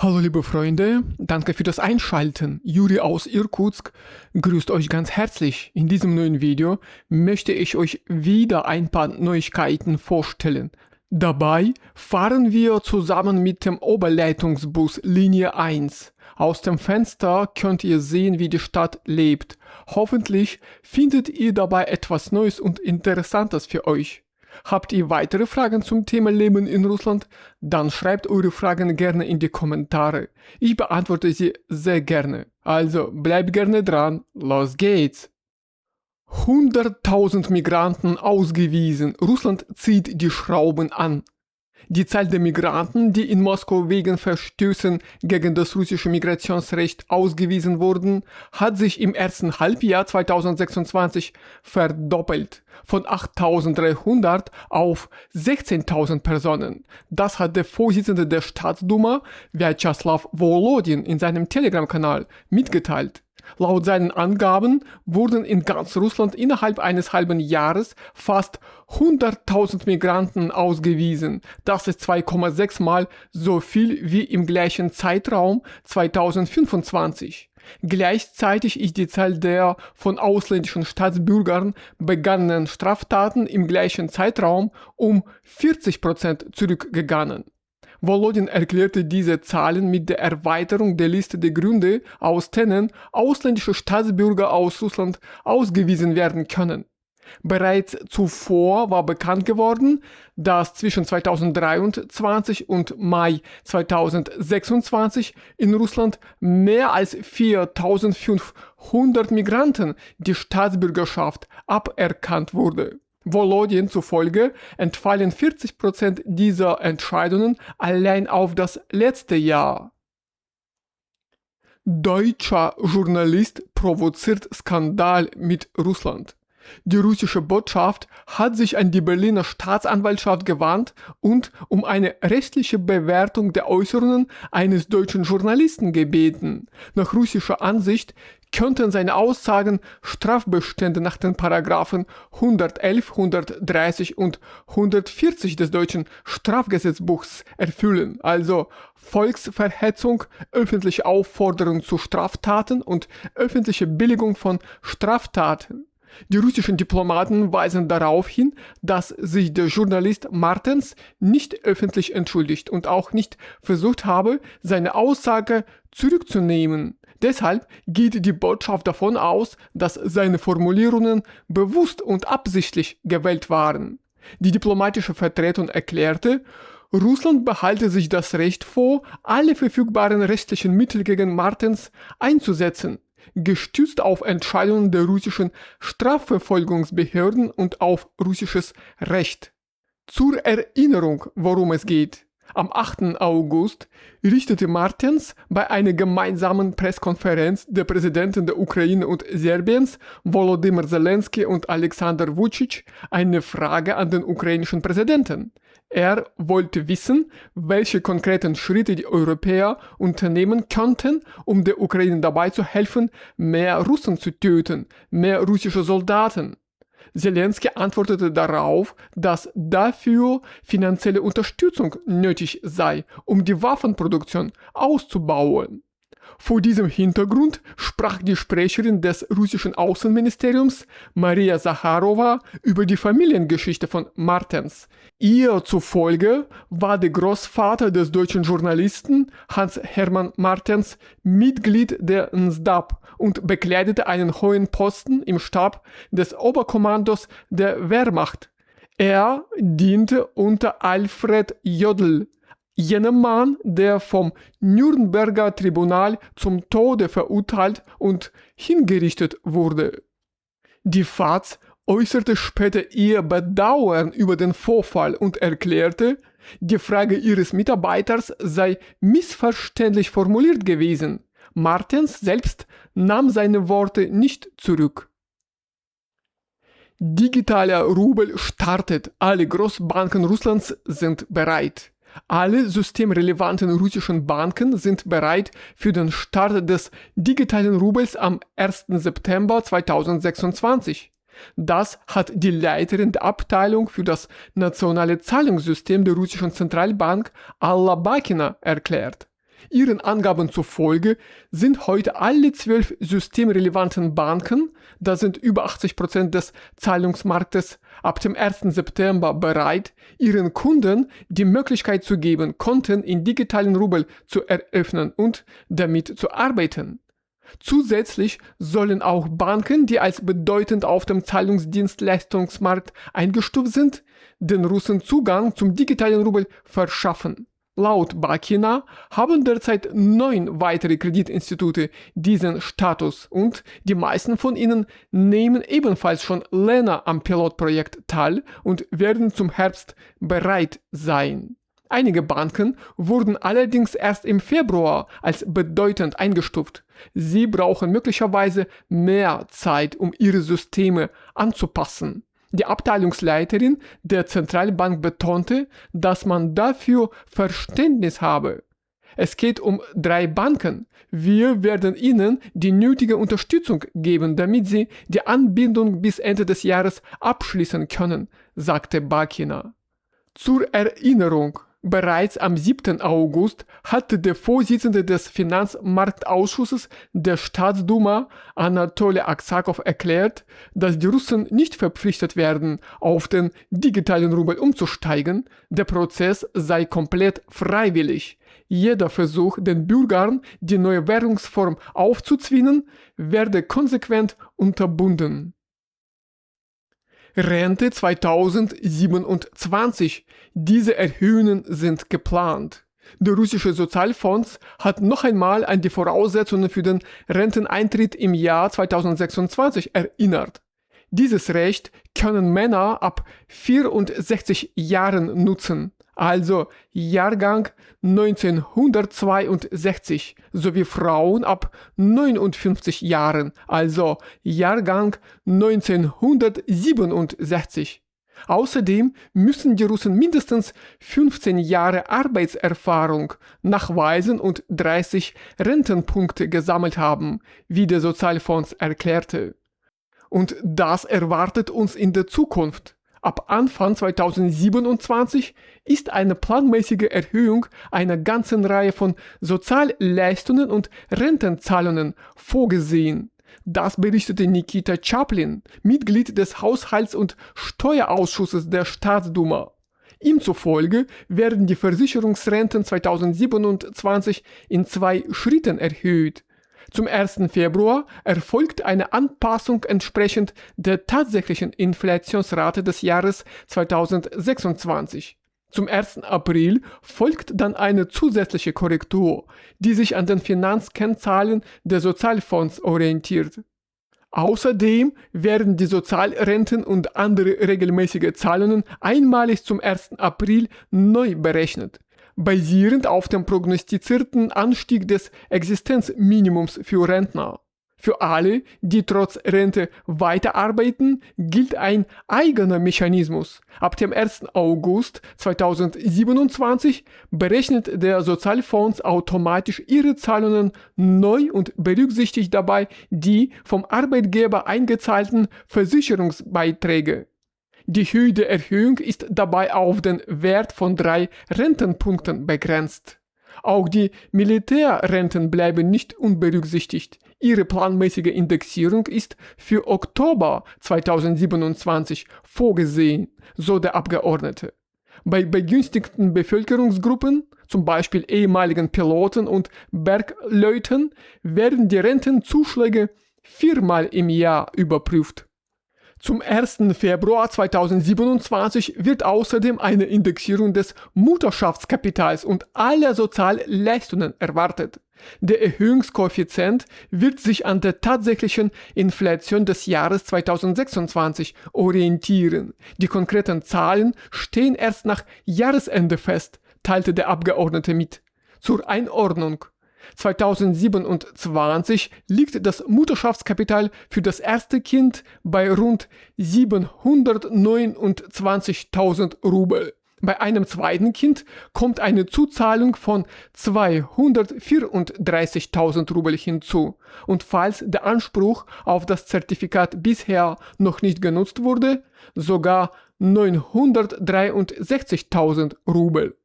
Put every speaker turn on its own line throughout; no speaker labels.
Hallo liebe Freunde, danke für das Einschalten. Juri aus Irkutsk grüßt euch ganz herzlich. In diesem neuen Video möchte ich euch wieder ein paar Neuigkeiten vorstellen. Dabei fahren wir zusammen mit dem Oberleitungsbus Linie 1. Aus dem Fenster könnt ihr sehen, wie die Stadt lebt. Hoffentlich findet ihr dabei etwas Neues und Interessantes für euch. Habt ihr weitere Fragen zum Thema Leben in Russland? Dann schreibt eure Fragen gerne in die Kommentare. Ich beantworte sie sehr gerne. Also bleibt gerne dran. Los geht's! 100.000 Migranten ausgewiesen. Russland zieht die Schrauben an. Die Zahl der Migranten, die in Moskau wegen Verstößen gegen das russische Migrationsrecht ausgewiesen wurden, hat sich im ersten Halbjahr 2026 verdoppelt, von 8.300 auf 16.000 Personen. Das hat der Vorsitzende der Staatsduma, Vyacheslav Volodin, in seinem Telegram-Kanal mitgeteilt. Laut seinen Angaben wurden in ganz Russland innerhalb eines halben Jahres fast 100.000 Migranten ausgewiesen. Das ist 2,6 Mal so viel wie im gleichen Zeitraum 2025. Gleichzeitig ist die Zahl der von ausländischen Staatsbürgern begangenen Straftaten im gleichen Zeitraum um 40% zurückgegangen. Volodin erklärte diese Zahlen mit der Erweiterung der Liste der Gründe, aus denen ausländische Staatsbürger aus Russland ausgewiesen werden können. Bereits zuvor war bekannt geworden, dass zwischen 2023 und Mai 2026 in Russland mehr als 4.500 Migranten die Staatsbürgerschaft aberkannt wurde. Volodin zufolge entfallen 40% dieser Entscheidungen allein auf das letzte Jahr. Deutscher Journalist provoziert Skandal mit Russland. Die russische Botschaft hat sich an die Berliner Staatsanwaltschaft gewandt und um eine rechtliche Bewertung der Äußerungen eines deutschen Journalisten gebeten. Nach russischer Ansicht könnten seine Aussagen Strafbestände nach den Paragraphen 111, 130 und 140 des deutschen Strafgesetzbuchs erfüllen, also Volksverhetzung, öffentliche Aufforderung zu Straftaten und öffentliche Billigung von Straftaten. Die russischen Diplomaten weisen darauf hin, dass sich der Journalist Martens nicht öffentlich entschuldigt und auch nicht versucht habe, seine Aussage zurückzunehmen. Deshalb geht die Botschaft davon aus, dass seine Formulierungen bewusst und absichtlich gewählt waren. Die diplomatische Vertretung erklärte, Russland behalte sich das Recht vor, alle verfügbaren rechtlichen Mittel gegen Martens einzusetzen, gestützt auf Entscheidungen der russischen Strafverfolgungsbehörden und auf russisches Recht. Zur Erinnerung, worum es geht. Am 8. August richtete Martens bei einer gemeinsamen Pressekonferenz der Präsidenten der Ukraine und Serbiens, Volodymyr Zelensky und Alexander Vučić, eine Frage an den ukrainischen Präsidenten. Er wollte wissen, welche konkreten Schritte die Europäer unternehmen könnten, um der Ukraine dabei zu helfen, mehr Russen zu töten, mehr russische Soldaten. Zelensky antwortete darauf, dass dafür finanzielle Unterstützung nötig sei, um die Waffenproduktion auszubauen. Vor diesem Hintergrund sprach die Sprecherin des russischen Außenministeriums, Maria Zacharowa, über die Familiengeschichte von Martens. Ihr zufolge war der Großvater des deutschen Journalisten Hans-Hermann Martens Mitglied der NSDAP und bekleidete einen hohen Posten im Stab des Oberkommandos der Wehrmacht. Er diente unter Alfred Jodl, jenem Mann, der vom Nürnberger Tribunal zum Tode verurteilt und hingerichtet wurde. Die FAZ äußerte später ihr Bedauern über den Vorfall und erklärte, die Frage ihres Mitarbeiters sei missverständlich formuliert gewesen. Martens selbst nahm seine Worte nicht zurück. Digitaler Rubel startet. Alle Großbanken Russlands sind bereit. Alle systemrelevanten russischen Banken sind bereit für den Start des digitalen Rubels am 1. September 2026. Das hat die Leiterin der Abteilung für das nationale Zahlungssystem der russischen Zentralbank Alla Bakina erklärt. Ihren Angaben zufolge sind heute alle 12 systemrelevanten Banken, das sind über 80% des Zahlungsmarktes, ab dem 1. September bereit, ihren Kunden die Möglichkeit zu geben, Konten in digitalen Rubel zu eröffnen und damit zu arbeiten. Zusätzlich sollen auch Banken, die als bedeutend auf dem Zahlungsdienstleistungsmarkt eingestuft sind, den Russen Zugang zum digitalen Rubel verschaffen. Laut Bakina haben derzeit 9 weitere Kreditinstitute diesen Status und die meisten von ihnen nehmen ebenfalls schon länger am Pilotprojekt teil und werden zum Herbst bereit sein. Einige Banken wurden allerdings erst im Februar als bedeutend eingestuft. Sie brauchen möglicherweise mehr Zeit, um ihre Systeme anzupassen. Die Abteilungsleiterin der Zentralbank betonte, dass man dafür Verständnis habe. Es geht um 3 Banken. Wir werden ihnen die nötige Unterstützung geben, damit sie die Anbindung bis Ende des Jahres abschließen können, sagte Bakina. Zur Erinnerung: Bereits am 7. August hatte der Vorsitzende des Finanzmarktausschusses der Staatsduma, Anatoli Aksakow, erklärt, dass die Russen nicht verpflichtet werden, auf den digitalen Rubel umzusteigen. Der Prozess sei komplett freiwillig. Jeder Versuch, den Bürgern die neue Währungsform aufzuzwingen, werde konsequent unterbunden. Rente 2027. Diese Erhöhungen sind geplant. Der russische Sozialfonds hat noch einmal an die Voraussetzungen für den Renteneintritt im Jahr 2026 erinnert. Dieses Recht können Männer ab 64 Jahren nutzen, also Jahrgang 1962, sowie Frauen ab 59 Jahren, also Jahrgang 1967. Außerdem müssen die Russen mindestens 15 Jahre Arbeitserfahrung nachweisen und 30 Rentenpunkte gesammelt haben, wie der Sozialfonds erklärte. Und das erwartet uns in der Zukunft. Ab Anfang 2027 ist eine planmäßige Erhöhung einer ganzen Reihe von Sozialleistungen und Rentenzahlungen vorgesehen. Das berichtete Nikita Chaplin, Mitglied des Haushalts- und Steuerausschusses der Staatsduma. Ihm zufolge werden die Versicherungsrenten 2027 in 2 Schritten erhöht. Zum 1. Februar erfolgt eine Anpassung entsprechend der tatsächlichen Inflationsrate des Jahres 2026. Zum 1. April folgt dann eine zusätzliche Korrektur, die sich an den Finanzkennzahlen der Sozialfonds orientiert. Außerdem werden die Sozialrenten und andere regelmäßige Zahlungen einmalig zum 1. April neu berechnet. Basierend auf dem prognostizierten Anstieg des Existenzminimums für Rentner. Für alle, die trotz Rente weiterarbeiten, gilt ein eigener Mechanismus. Ab dem 1. August 2027 berechnet der Sozialfonds automatisch ihre Zahlungen neu und berücksichtigt dabei die vom Arbeitgeber eingezahlten Versicherungsbeiträge. Die Höhe der Erhöhung ist dabei auf den Wert von 3 Rentenpunkten begrenzt. Auch die Militärrenten bleiben nicht unberücksichtigt. Ihre planmäßige Indexierung ist für Oktober 2027 vorgesehen, so der Abgeordnete. Bei begünstigten Bevölkerungsgruppen, zum Beispiel ehemaligen Piloten und Bergleuten, werden die Rentenzuschläge 4-mal im Jahr überprüft. Zum 1. Februar 2027 wird außerdem eine Indexierung des Mutterschaftskapitals und aller Sozialleistungen erwartet. Der Erhöhungskoeffizient wird sich an der tatsächlichen Inflation des Jahres 2026 orientieren. Die konkreten Zahlen stehen erst nach Jahresende fest, teilte der Abgeordnete mit. Zur Einordnung: 2027 liegt das Mutterschaftskapital für das erste Kind bei rund 729.000 Rubel. Bei einem zweiten Kind kommt eine Zuzahlung von 234.000 Rubel hinzu. Und falls der Anspruch auf das Zertifikat bisher noch nicht genutzt wurde, sogar 963.000 Rubel.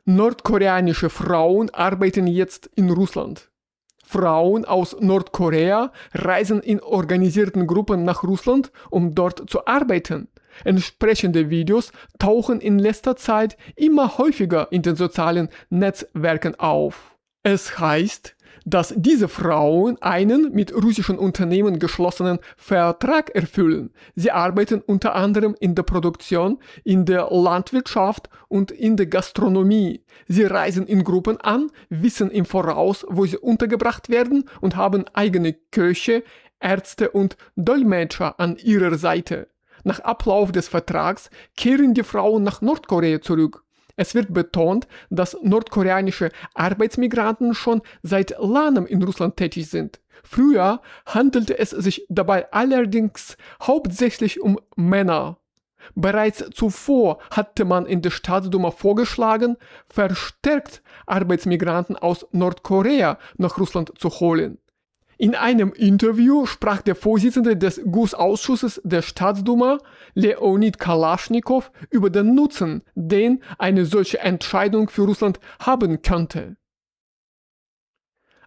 Nordkoreanische Frauen arbeiten jetzt in Russland. Frauen aus Nordkorea reisen in organisierten Gruppen nach Russland, um dort zu arbeiten. Entsprechende Videos tauchen in letzter Zeit immer häufiger in den sozialen Netzwerken auf. Es heißt, dass diese Frauen einen mit russischen Unternehmen geschlossenen Vertrag erfüllen. Sie arbeiten unter anderem in der Produktion, in der Landwirtschaft und in der Gastronomie. Sie reisen in Gruppen an, wissen im Voraus, wo sie untergebracht werden und haben eigene Köche, Ärzte und Dolmetscher an ihrer Seite. Nach Ablauf des Vertrags kehren die Frauen nach Nordkorea zurück. Es wird betont, dass nordkoreanische Arbeitsmigranten schon seit langem in Russland tätig sind. Früher handelte es sich dabei allerdings hauptsächlich um Männer. Bereits zuvor hatte man in der Staatsduma vorgeschlagen, verstärkt Arbeitsmigranten aus Nordkorea nach Russland zu holen. In einem Interview sprach der Vorsitzende des GUS-Ausschusses der Staatsduma, Leonid Kalaschnikow, über den Nutzen, den eine solche Entscheidung für Russland haben könnte.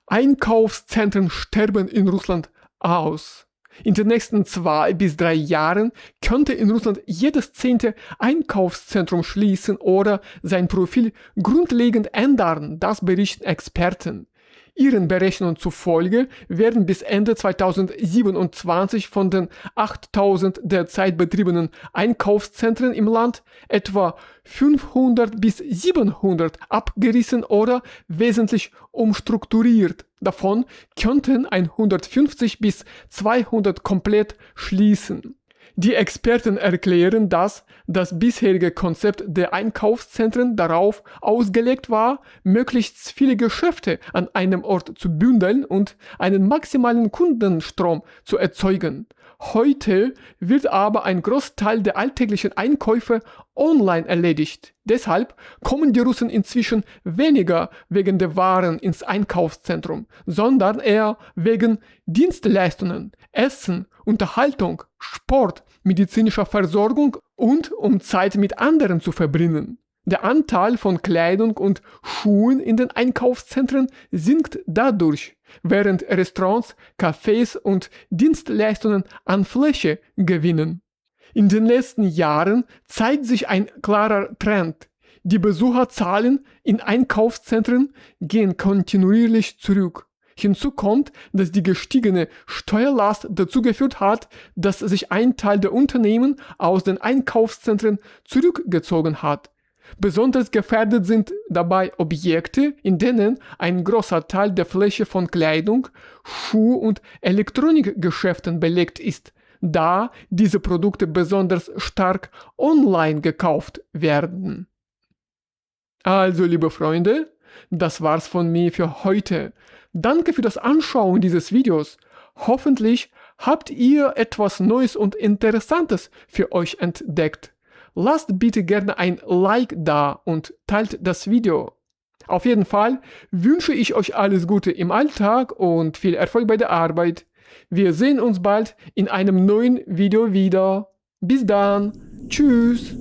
Einkaufszentren sterben in Russland aus. In den nächsten 2 bis 3 Jahren könnte in Russland jedes 10. Einkaufszentrum schließen oder sein Profil grundlegend ändern, das berichten Experten. Ihren Berechnungen zufolge werden bis Ende 2027 von den 8000 derzeit betriebenen Einkaufszentren im Land etwa 500 bis 700 abgerissen oder wesentlich umstrukturiert. Davon könnten 150 bis 200 komplett schließen. Die Experten erklären, dass das bisherige Konzept der Einkaufszentren darauf ausgelegt war, möglichst viele Geschäfte an einem Ort zu bündeln und einen maximalen Kundenstrom zu erzeugen. Heute wird aber ein Großteil der alltäglichen Einkäufe online erledigt. Deshalb kommen die Russen inzwischen weniger wegen der Waren ins Einkaufszentrum, sondern eher wegen Dienstleistungen, Essen, Unterhaltung, Sport, medizinischer Versorgung und um Zeit mit anderen zu verbringen. Der Anteil von Kleidung und Schuhen in den Einkaufszentren sinkt dadurch, während Restaurants, Cafés und Dienstleistungen an Fläche gewinnen. In den letzten Jahren zeigt sich ein klarer Trend. Die Besucherzahlen in Einkaufszentren gehen kontinuierlich zurück. Hinzu kommt, dass die gestiegene Steuerlast dazu geführt hat, dass sich ein Teil der Unternehmen aus den Einkaufszentren zurückgezogen hat. Besonders gefährdet sind dabei Objekte, in denen ein großer Teil der Fläche von Kleidung, Schuh- und Elektronikgeschäften belegt ist, da diese Produkte besonders stark online gekauft werden. Also, liebe Freunde, das war's von mir für heute. Danke für das Anschauen dieses Videos. Hoffentlich habt ihr etwas Neues und Interessantes für euch entdeckt. Lasst bitte gerne ein Like da und teilt das Video. Auf jeden Fall wünsche ich euch alles Gute im Alltag und viel Erfolg bei der Arbeit. Wir sehen uns bald in einem neuen Video wieder. Bis dann. Tschüss.